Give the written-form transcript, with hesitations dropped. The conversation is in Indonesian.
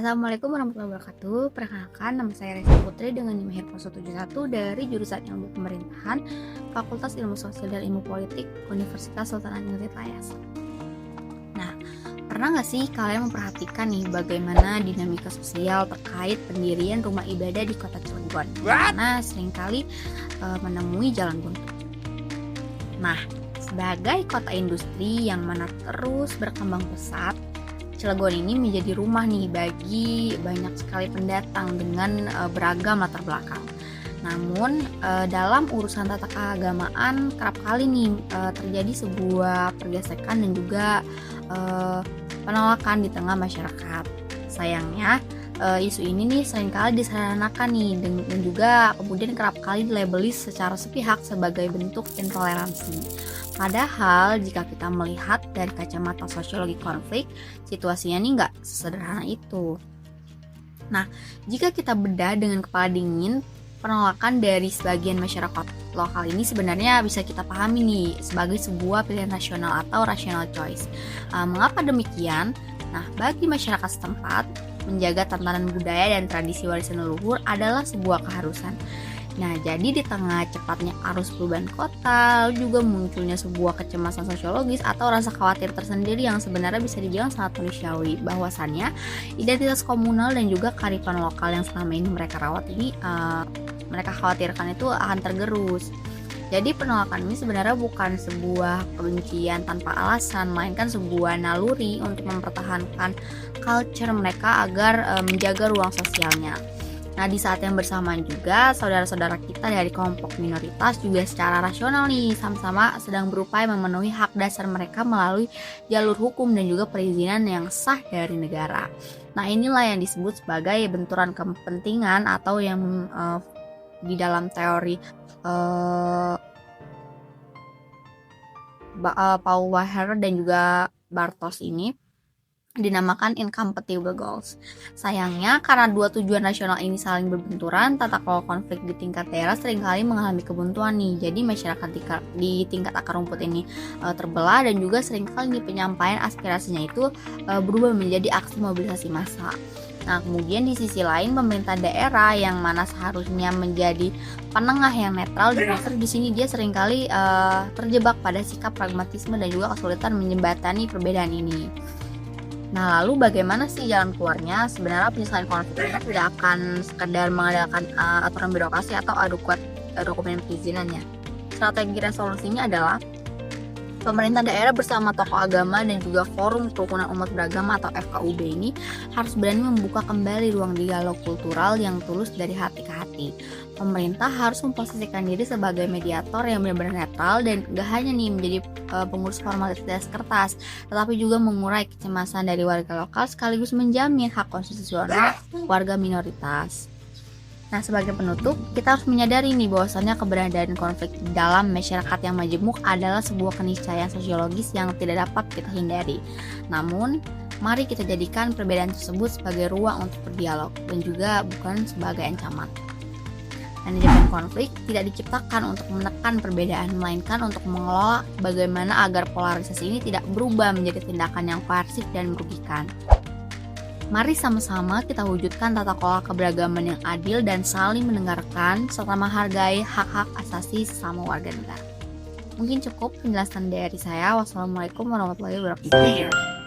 Assalamualaikum warahmatullahi wabarakatuh. Perkenalkan, nama saya Reza Putri dengan NIM Herpa 171 dari jurusan Ilmu Pemerintahan, Fakultas Ilmu Sosial dan Ilmu Politik, Universitas Sultan Hasanuddin Tyas. Nah, pernah nggak sih kalian memperhatikan nih bagaimana dinamika sosial terkait pendirian rumah ibadah di kota Cilegon, karena seringkali menemui jalan buntu. Nah, sebagai kota industri yang mana terus berkembang pesat, Cilegon ini menjadi rumah nih bagi banyak sekali pendatang dengan beragam latar belakang. Namun dalam urusan tata keagamaan kerap kali nih terjadi sebuah pergesekan dan juga penolakan di tengah masyarakat. Sayangnya isu ini nih seringkali disarankan nih dan juga kemudian kerap kali dilabeli secara sepihak sebagai bentuk intoleransi. Padahal jika kita melihat dari kacamata sosiologi konflik, situasinya ini nggak sesederhana itu. Nah, jika kita bedah dengan kepala dingin, penolakan dari sebagian masyarakat lokal ini sebenarnya bisa kita pahami nih sebagai sebuah pilihan rasional atau rational choice. Mengapa demikian? Nah, bagi masyarakat setempat, menjaga tatanan budaya dan tradisi warisan leluhur adalah sebuah keharusan. Nah, jadi di tengah cepatnya arus perubahan kota, juga munculnya sebuah kecemasan sosiologis atau rasa khawatir tersendiri yang sebenarnya bisa dibilang sangat manusiawi, bahwasannya identitas komunal dan juga kearifan lokal yang selama ini mereka rawat ini mereka khawatirkan itu akan tergerus. Jadi penolakan ini sebenarnya bukan sebuah kebencian tanpa alasan, melainkan sebuah naluri untuk mempertahankan culture mereka agar menjaga ruang sosialnya. Nah, di saat yang bersamaan juga saudara-saudara kita dari kelompok minoritas juga secara rasional nih sama-sama sedang berupaya memenuhi hak dasar mereka melalui jalur hukum dan juga perizinan yang sah dari negara. Nah, inilah yang disebut sebagai benturan kepentingan atau yang di dalam teori Paul Weiher dan juga Bartos ini dinamakan incompatible goals. Sayangnya karena dua tujuan nasional ini saling berbenturan, tata kelola konflik di tingkat daerah seringkali mengalami kebuntuan nih. Jadi masyarakat di tingkat akar rumput ini terbelah dan juga seringkali penyampaian aspirasinya itu berubah menjadi aksi mobilisasi massa. Nah, kemudian di sisi lain pemerintah daerah yang mana seharusnya menjadi penengah yang netral, justru di sini dia seringkali terjebak pada sikap pragmatisme dan juga kesulitan menjembatani perbedaan ini. Nah, lalu bagaimana sih jalan keluarnya? Sebenarnya penyelesaian konflik itu tidak akan sekedar mengandalkan aturan birokrasi atau dokumen perizinannya. Strategi resolusinya adalah pemerintah daerah bersama tokoh agama dan juga Forum Kerukunan Umat Beragama atau FKUB ini harus berani membuka kembali ruang dialog kultural yang tulus dari hati ke hati. Pemerintah harus memposisikan diri sebagai mediator yang benar-benar netral dan gak hanya nih menjadi pengurus formalitas kertas, tetapi juga mengurai kecemasan dari warga lokal sekaligus menjamin hak konstitusional warga minoritas. Nah, sebagai penutup, kita harus menyadari nih bahwasannya keberadaan konflik dalam masyarakat yang majemuk adalah sebuah keniscayaan sosiologis yang tidak dapat kita hindari. Namun, mari kita jadikan perbedaan tersebut sebagai ruang untuk berdialog dan juga bukan sebagai ancaman. Manajemen konflik tidak diciptakan untuk menekan perbedaan, melainkan untuk mengelola bagaimana agar polarisasi ini tidak berubah menjadi tindakan yang koersif dan merugikan. Mari sama-sama kita wujudkan tata kelola keberagaman yang adil dan saling mendengarkan serta menghargai hak-hak asasi sesama warga negara. Mungkin cukup penjelasan dari saya. Wassalamualaikum warahmatullahi wabarakatuh.